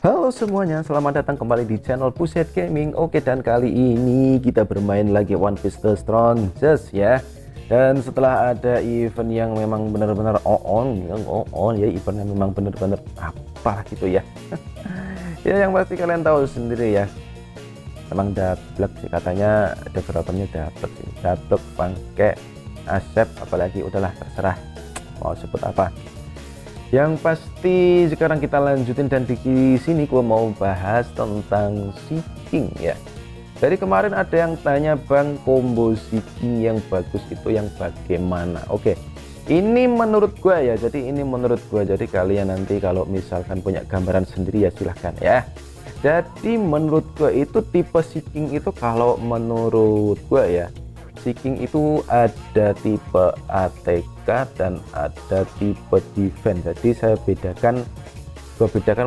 Halo semuanya, selamat datang kembali di channel Puset Gaming. Oke, dan kali ini kita bermain lagi One Piece The Strongest ya. Dan setelah ada event yang memang benar-benar ya, eventnya memang benar-benar apa gitu ya. Ya, yang pasti kalian tahu sendiri ya. Memang dablek sih, katanya developernya dablek pakai Asep, apalagi udahlah terserah mau sebut apa. Yang pasti sekarang kita lanjutin, dan di sini gua mau bahas tentang seeking ya. Dari kemarin ada yang tanya, Bang, combo seeking yang bagus itu yang bagaimana? Oke, ini menurut gua ya. Jadi ini menurut gua. Jadi kalian nanti kalau misalkan punya gambaran sendiri ya silahkan ya. Jadi menurut gua itu tipe seeking itu, kalau menurut gua ya, seeking itu ada tipe ATK dan ada tipe defense. Jadi saya bedakan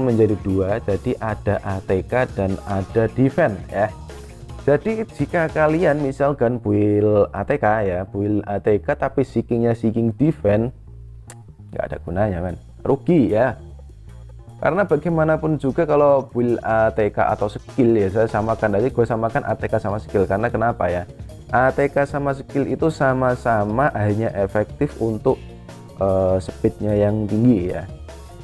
menjadi dua. Jadi ada ATK dan ada defense ya. Jadi jika kalian misalkan build ATK ya, build ATK tapi seekingnya seeking defense, nggak ada gunanya kan, rugi ya. Karena bagaimanapun juga kalau build ATK atau skill ya, saya samakan aja, gue samakan ATK sama skill. Karena kenapa ya, ATK sama skill itu sama-sama hanya efektif untuk speednya yang tinggi ya.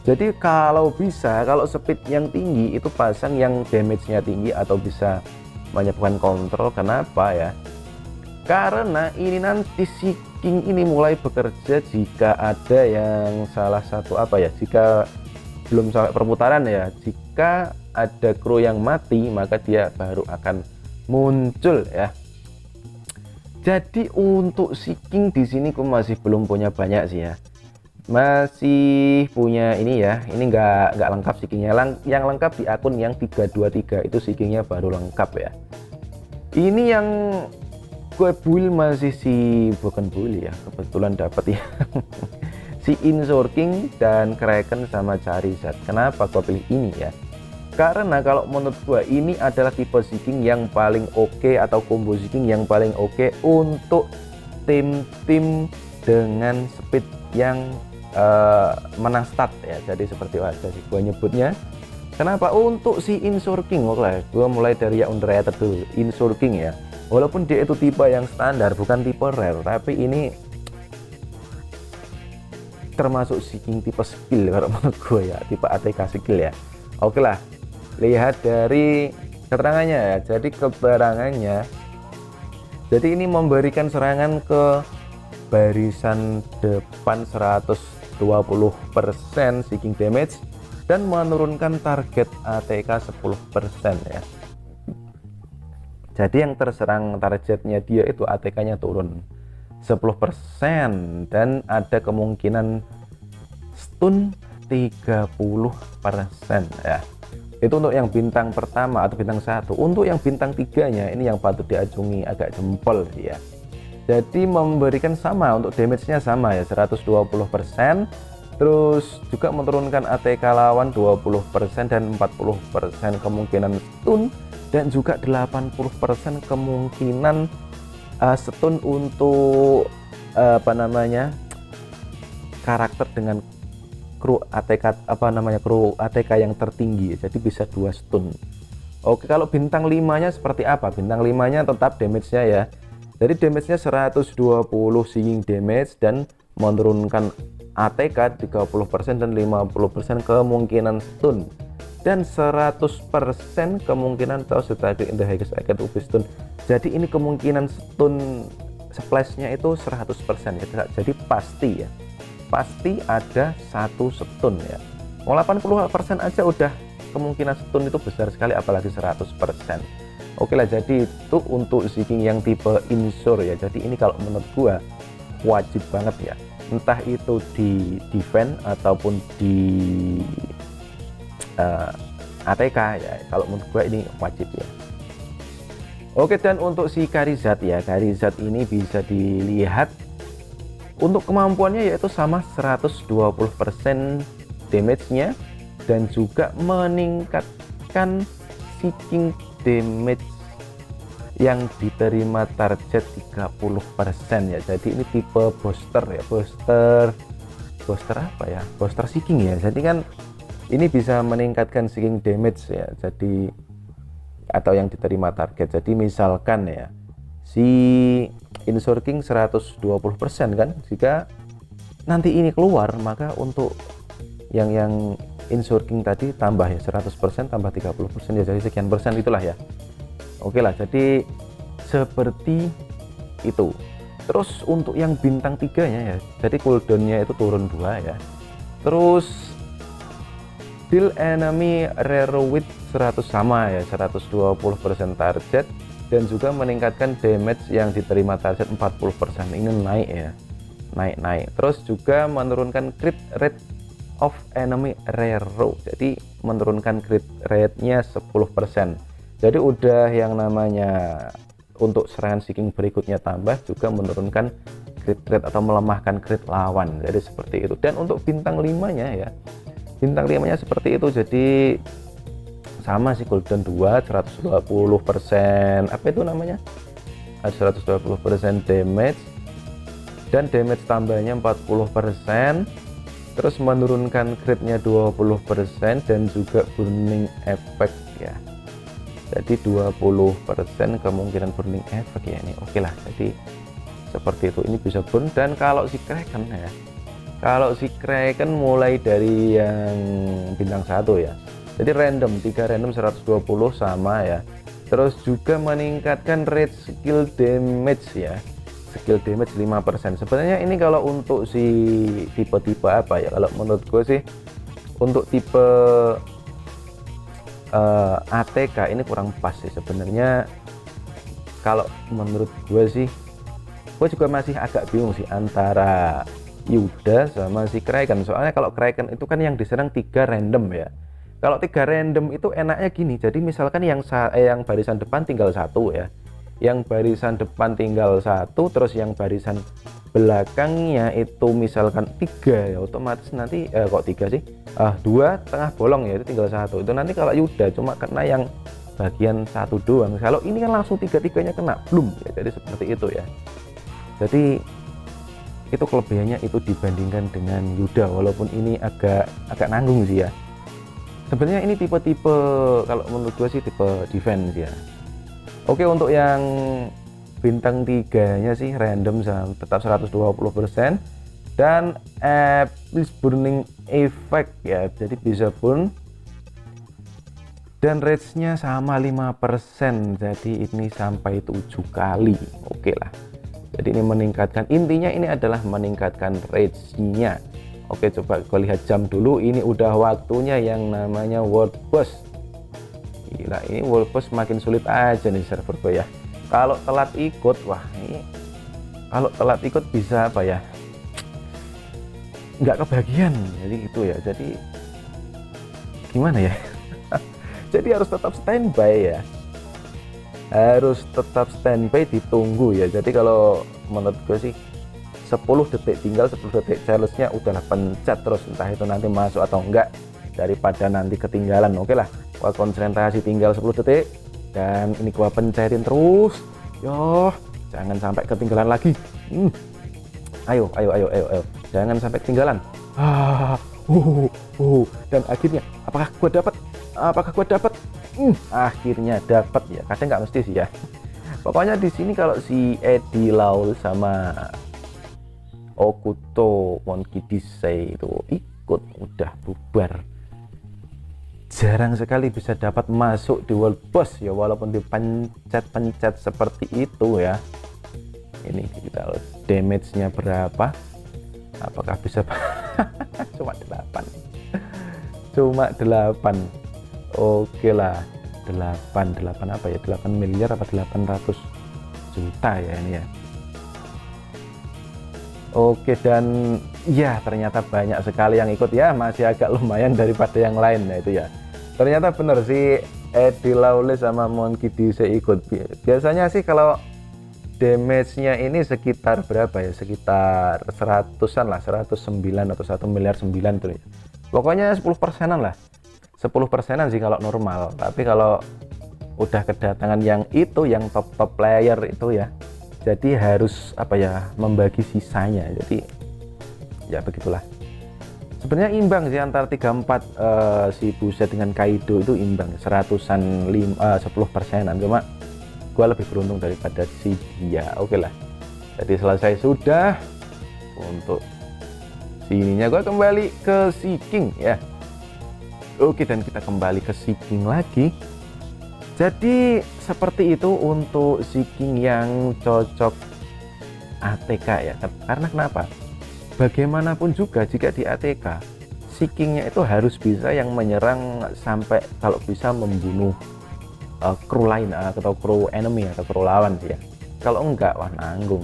Jadi kalau bisa, kalau speed yang tinggi itu pasang yang damage-nya tinggi atau bisa menyebabkan kontrol. Kenapa ya? Karena ini nanti seeking ini mulai bekerja jika ada yang salah satu jika belum sampai perputaran ya, jika ada kru yang mati maka dia baru akan muncul ya. Jadi untuk seeking di sini aku masih belum punya banyak sih ya, masih punya ini ya, ini nggak lengkap seekingnya. Yang lengkap di akun yang 323 itu seekingnya baru lengkap ya. Ini yang gue build masih bukan build ya, kebetulan dapat ya. Si Insorking dan Kraken sama Charizard. Kenapa gue pilih ini ya? Karena kalau menurut gue ini adalah tipe seeking yang paling oke, atau combo seeking yang paling oke untuk tim-tim dengan speed yang menang stat ya. Jadi seperti jadi gue nyebutnya. Kenapa untuk si Insorking? Oke, gue mulai dari yang underrated dulu. Insorking ya, walaupun dia itu tipe yang standar, bukan tipe rare, tapi ini termasuk seeking tipe skill kalau menurut gue ya, tipe ATK skill ya. Oke lah, lihat dari keterangannya ya. Jadi keterangannya, jadi ini memberikan serangan ke barisan depan 120% seeking damage dan menurunkan target ATK 10% ya. Jadi yang terserang targetnya dia itu ATK-nya turun 10% dan ada kemungkinan stun 30% ya. Itu untuk yang bintang pertama atau bintang 1. Untuk yang bintang 3-nya ini yang patut diacungi agak jempol ya. Jadi memberikan sama, untuk damage-nya sama ya, 120%. Terus juga menurunkan ATK lawan 20% dan 40% kemungkinan stun, dan juga 80% kemungkinan stun untuk karakter dengan kru ATK kru ATK yang tertinggi. Jadi bisa 2 stun. Oke, kalau bintang 5-nya seperti apa? Bintang 5-nya tetap damage-nya ya. Jadi damage-nya 120 seeking damage dan menurunkan ATK 30% dan 50% kemungkinan stun, dan 100% kemungkinan in the highest icon to be stun. Jadi ini kemungkinan stun splash-nya itu 100% ya. Jadi pasti ya, pasti ada satu stun ya. Mau 80% aja udah kemungkinan stun itu besar sekali, apalagi 100%. Oke lah, jadi itu untuk seeking yang tipe insur ya. Jadi ini kalau menurut gua wajib banget ya, entah itu di defense ataupun di ATK ya. Kalau menurut gua ini wajib ya. Oke, dan untuk si Charizard ya, Charizard ini bisa dilihat untuk kemampuannya yaitu sama 120% damage-nya, dan juga meningkatkan seeking damage yang diterima target 30% ya. Jadi ini tipe booster ya, booster apa ya, booster seeking ya. Jadi kan ini bisa meningkatkan seeking damage ya, jadi atau yang diterima target. Jadi misalkan ya si Insurking 120% kan, jika nanti ini keluar maka untuk yang Insurking tadi tambah ya 100% tambah 30% ya, jadi sekian persen itulah ya. Oke lah, jadi seperti itu. Terus untuk yang bintang 3 nya ya, jadi cooldownnya itu turun 2 ya. Terus deal enemy rare with 100 sama ya, 120% target, dan juga meningkatkan damage yang diterima target 40%. Ini naik ya, naik. Terus juga menurunkan crit rate of enemy rare, jadi menurunkan crit rate-nya 10%. Jadi udah yang namanya untuk serangan seeking berikutnya tambah, juga menurunkan crit rate atau melemahkan crit lawan. Jadi seperti itu. Dan untuk bintang 5 nya ya, bintang 5 nya seperti itu, jadi sama sih, cooldown 2 120%, apa itu namanya, 120% damage, dan damage tambahnya 40%, terus menurunkan critnya 20%, dan juga burning effect ya, jadi 20% kemungkinan burning effect ya ini. Oke lah, jadi seperti itu, ini bisa burn. Dan kalau si Kraken ya, kalau si Kraken mulai dari yang bintang 1 ya, jadi random 3 random 120 sama ya. Terus juga meningkatkan rate skill damage ya, skill damage 5%. Sebenarnya ini kalau untuk si tipe-tipe apa ya, kalau menurut gue sih untuk tipe ATK ini kurang pas sih sebenarnya. Kalau menurut gue sih, gue juga masih agak bingung sih antara Yuda sama si Kraken. Soalnya kalau Kraken itu kan yang diserang 3 random ya. Kalau 3 random itu enaknya gini, jadi misalkan yang barisan depan tinggal 1 ya, yang barisan depan tinggal 1, terus yang barisan belakangnya itu misalkan 3 ya, otomatis nanti kok 3 sih, 2 tengah bolong ya, itu tinggal 1. Itu nanti kalau Yuda cuma kena yang bagian 1 doang. Kalau ini kan langsung 3-3-nya kena belum ya, jadi seperti itu ya. Jadi itu kelebihannya itu dibandingkan dengan Yuda, walaupun ini agak nanggung sih ya. Sebenarnya ini tipe-tipe, kalau menurut gue sih tipe defense ya. Oke, untuk yang bintang 3 nya sih random tetap 120%, dan please burning effect ya, jadi bisa burn, dan range-nya sama 5%, jadi ini sampai 7 kali. Oke lah, jadi ini meningkatkan, intinya ini adalah meningkatkan range-nya. Oke, coba gue lihat jam dulu, ini udah waktunya yang namanya World Boss. Gila, ini World Boss makin sulit aja nih server gue ya. Kalau telat ikut, wah ini kalau telat ikut bisa apa ya, nggak kebagian, jadi gitu ya. Jadi gimana ya, jadi harus tetap standby ya, harus tetap standby, ditunggu ya. Jadi kalau menurut gue sih 10 detik, tinggal 10 detik challenge-nya udahlah pencet terus, entah itu nanti masuk atau enggak, daripada nanti ketinggalan. Oke lah, gua konsentrasi tinggal 10 detik, dan ini gua pencetin terus, yo jangan sampai ketinggalan lagi. Ayo, jangan sampai ketinggalan. Dan akhirnya apakah gua dapat? Akhirnya dapat ya, kadang nggak mesti sih ya. Pokoknya di sini kalau si Eddie Laul sama Okuto Monkey Disay itu ikut, udah bubar. Jarang sekali bisa dapat masuk di World Boss ya, walaupun dipencet-pencet seperti itu ya. Ini kita damage-nya berapa, apakah bisa cuma 8. Oke lah, 8 apa ya, 8 miliar apa 800 juta ya ini ya. Oke, dan ya ternyata banyak sekali yang ikut ya, masih agak lumayan daripada yang lain. Nah itu ya, ternyata bener sih Eddie Laule sama Monkey Disay ikut. Biasanya sih kalau damage-nya ini sekitar berapa ya, sekitar 100-an lah, 109 atau 1 miliar 9 tuh ya. Pokoknya 10%-an lah, 10%-an sih kalau normal. Tapi kalau udah kedatangan yang itu, yang top player itu ya, jadi harus apa ya, membagi sisanya. Jadi ya begitulah. sebenarnya imbang sih antara 34 si Buset dengan Kaido itu imbang 10%, cuma gue lebih beruntung daripada si dia. Oke lah, jadi selesai sudah untuk sininya. Gue kembali ke si King ya. Oke, dan kita kembali ke si King lagi. Jadi seperti itu untuk si King yang cocok ATK ya. Karena kenapa? Bagaimanapun juga jika di ATK, si Kingnya itu harus bisa yang menyerang sampai kalau bisa membunuh kru lain atau kru enemy atau kru lawan sih ya. Kalau enggak, wah nanggung.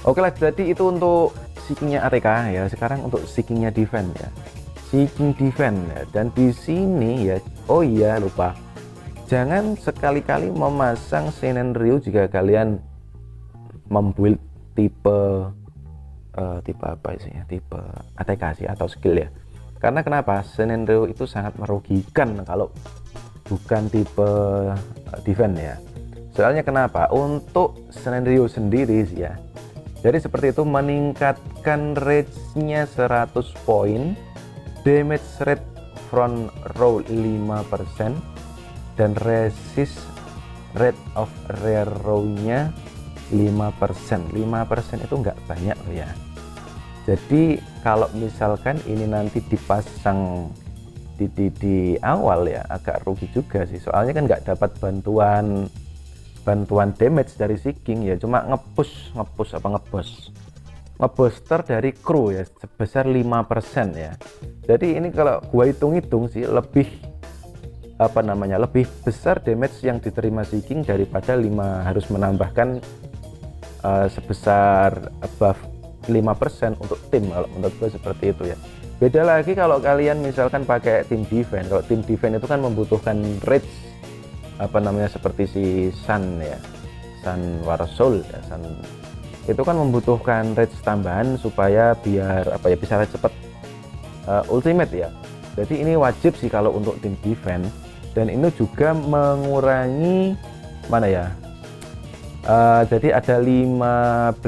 Oke lah, jadi itu untuk si Kingnya ATK ya. Sekarang untuk si Kingnya defense ya. Si King defense ya. Dan di sini ya, oh iya lupa, jangan sekali-kali memasang Senen Ryu jika kalian membuild tipe apa sih ya, tipe ATK sih atau skill ya. Karena kenapa? Senen Ryu itu sangat merugikan kalau bukan tipe defense ya. Soalnya kenapa? Untuk Senen Ryu sendiri sih ya, jadi seperti itu, meningkatkan rage-nya 100 poin, damage rate front row 5%, dan resist rate of rear row-nya 5%. 5% itu nggak banyak loh ya. Jadi kalau misalkan ini nanti dipasang di awal ya, agak rugi juga sih. Soalnya kan nggak dapat bantuan damage dari si King ya, cuma ngebooster dari kru ya sebesar 5% ya. Jadi ini kalau gua hitung-hitung sih lebih lebih besar damage yang diterima si King daripada harus menambahkan sebesar above 5% untuk tim. Kalau menurut gue seperti itu ya. Beda lagi kalau kalian misalkan pakai tim defense. Kalau tim defense itu kan membutuhkan rage seperti si Sun ya, Sun War Soul ya, Sun itu kan membutuhkan rage tambahan supaya biar bisa rage cepat ultimate ya. Jadi ini wajib sih kalau untuk tim defense, dan ini juga mengurangi jadi ada 15%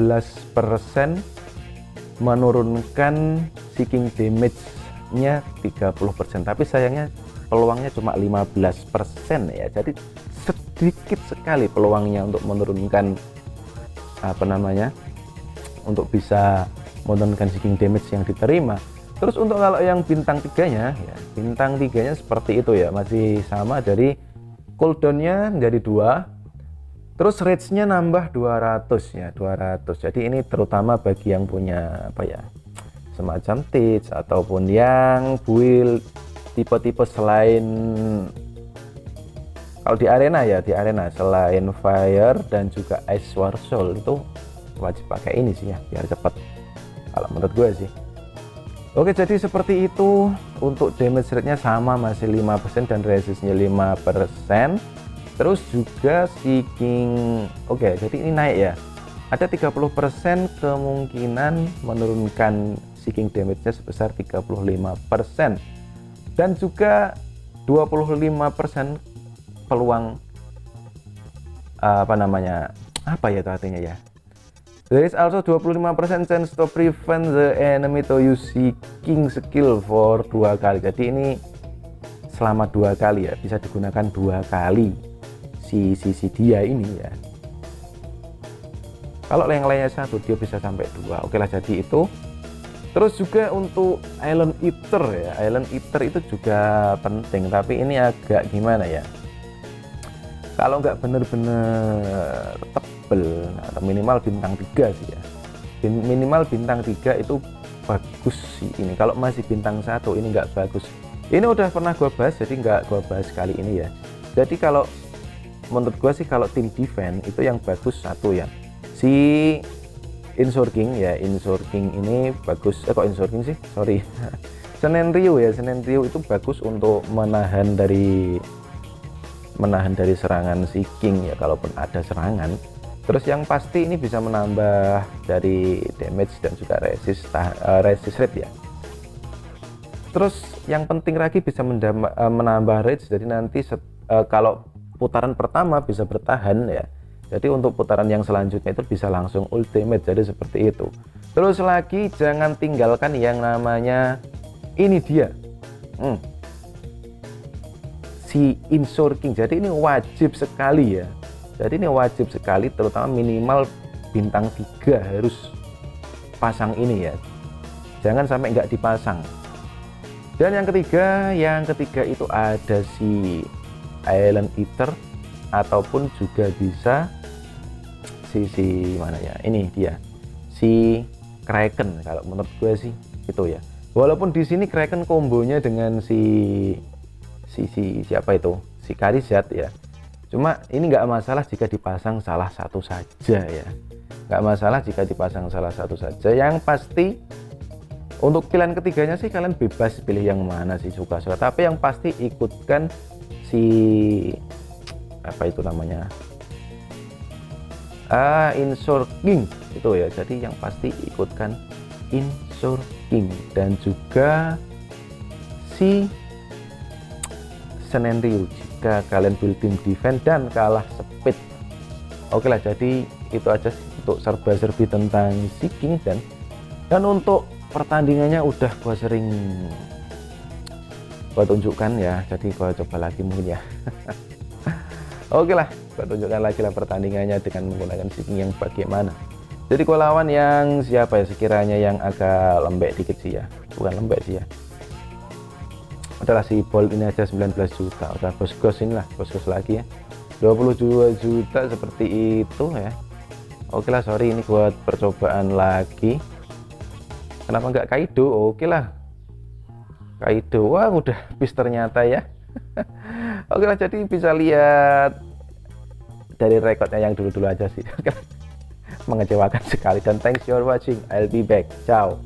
menurunkan seeking damage-nya 30%, tapi sayangnya peluangnya cuma 15% ya. Jadi sedikit sekali peluangnya untuk menurunkan untuk bisa menurunkan seeking damage yang diterima. Terus untuk kalau yang bintang 3-nya ya, bintang 3-nya seperti itu ya, masih sama, dari cooldown-nya menjadi 2. Terus rage-nya nambah 200 ya, 200. Jadi ini terutama bagi yang punya semacam teach ataupun yang build tipe-tipe selain, kalau di arena ya, selain fire dan juga ice war soul itu wajib pakai ini sih ya, biar cepat kalau menurut gue sih. Oke, jadi seperti itu. Untuk damage rate-nya sama, masih 5%, dan resist-nya 5%. Terus juga si King, jadi ini naik ya, ada 30% kemungkinan menurunkan si King damage-nya sebesar 35%, dan juga 25% peluang artinya ya, there is also 25% chance to prevent the enemy to use si King skill for 2 kali. Jadi ini selama 2 kali ya, bisa digunakan 2 kali si dia ini ya. Kalau yang lainnya 1, dia bisa sampai 2. Oke lah, jadi itu. Terus juga untuk Island Eater ya, Island Eater itu juga penting, tapi ini agak gimana ya, kalau nggak bener-bener tebel atau minimal bintang 3 sih ya, minimal bintang 3 itu bagus sih ini. Kalau masih bintang 1 ini nggak bagus. Ini udah pernah gue bahas, jadi nggak gue bahas kali ini ya. Jadi kalau menurut gue sih, kalau tim defense itu yang bagus satu ya, si Insurking ya, Insurking ini bagus. Insurking sih, sorry. Senen Ryu ya, Senen Ryu itu bagus untuk menahan dari serangan si King ya, kalaupun ada serangan. Terus yang pasti ini bisa menambah dari damage dan juga resist rate ya. Terus yang penting lagi bisa menambah rage, jadi nanti kalau putaran pertama bisa bertahan ya, Jadi untuk putaran yang selanjutnya itu bisa langsung ultimate, jadi seperti itu. Terus lagi jangan tinggalkan yang namanya ini dia si Insure King. Jadi ini wajib sekali ya, jadi ini wajib sekali, terutama minimal bintang 3 harus pasang ini ya, jangan sampai nggak dipasang. Dan yang ketiga itu ada si Island Eater, ataupun juga bisa si mana ya, ini dia si Kraken. Kalau menurut gue sih itu ya, walaupun di sini Kraken kombonya dengan siapa itu, si Charizard ya, cuma ini nggak masalah jika dipasang salah satu saja ya, nggak masalah jika dipasang salah satu saja. Yang pasti untuk pilihan ketiganya sih kalian bebas pilih yang mana sih, suka-suka, tapi yang pasti ikutkan si apa itu namanya, Insure King itu ya. Jadi yang pasti ikutkan Insure King, dan juga si Senenryu jika kalian build tim defense dan kalah speed. Oke lah, jadi itu aja sih untuk serba-serbi tentang si King. Dan untuk pertandingannya udah gua sering gua tunjukkan ya, jadi gua coba lagi mungkin ya. Oke lah, gua tunjukkan lagi lah pertandingannya dengan menggunakan si King yang bagaimana. Jadi gua lawan yang siapa ya, sekiranya yang agak lembek dikit sih ya, bukan lembek sih ya, adalah si Bolt ini aja 19 juta, udah bos-gos inilah, bos-gos lagi ya, 22 juta seperti itu ya. Oke lah, sorry ini buat percobaan lagi. Kenapa nggak Kaido? Oke lah, Kaido. Wah, udah bis ternyata ya. Oke lah, jadi bisa lihat dari rekodnya yang dulu-dulu aja sih. Mengecewakan sekali. Dan thanks for watching, I'll be back, ciao.